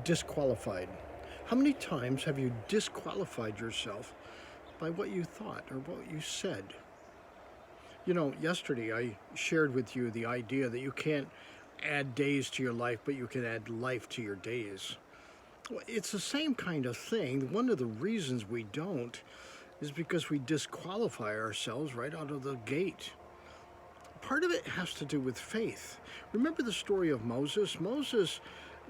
Disqualified. How many times have you disqualified yourself by what you thought or what you said? You know, yesterday I shared with you the idea that you can't add days to your life, but you can add life to your days. Well, it's the same kind of thing. One of the reasons we don't is because we disqualify ourselves right out of the gate. Part of it has to do with faith. Remember the story of Moses? Moses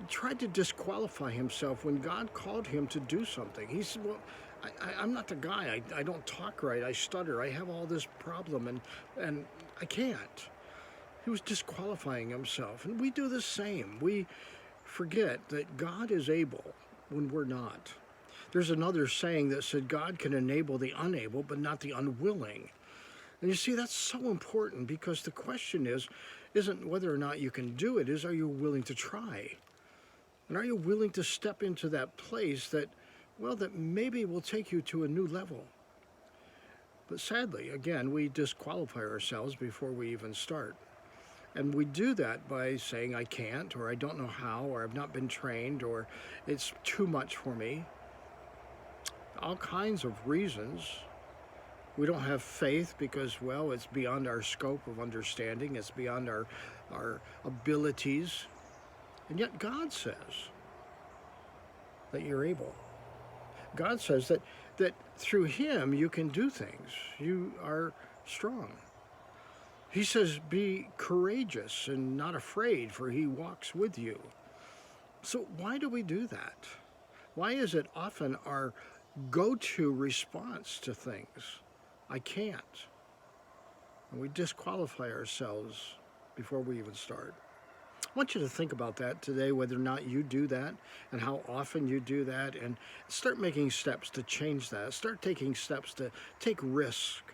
tried to disqualify himself when God called him to do something. He said, well, I'm not the guy. I don't talk right. I stutter. I have all this problem, and I can't. He was disqualifying himself. And we do the same. We forget that God is able when we're not. There's another saying that said God can enable the unable, but not the unwilling. And you see, that's so important, because the question isn't whether or not you can do it, is are you willing to try? And are you willing to step into that place that, well, that maybe will take you to a new level? But sadly, again, we disqualify ourselves before we even start. And we do that by saying, I can't, or I don't know how, or I've not been trained, or it's too much for me. All kinds of reasons. We don't have faith because, well, it's beyond our scope of understanding. It's beyond our abilities. And yet God says that you're able. God says that through Him you can do things. You are strong. He says, be courageous and not afraid, for He walks with you. So why do we do that? Why is it often our go-to response to things? I can't. And we disqualify ourselves before we even start. I want you to think about that today, whether or not you do that and how often you do that, and start making steps to change that. Start taking steps to take risk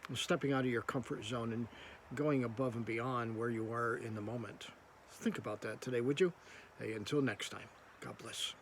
and stepping out of your comfort zone and going above and beyond where you are in the moment. Think about that today, would you? Hey, until next time, God bless.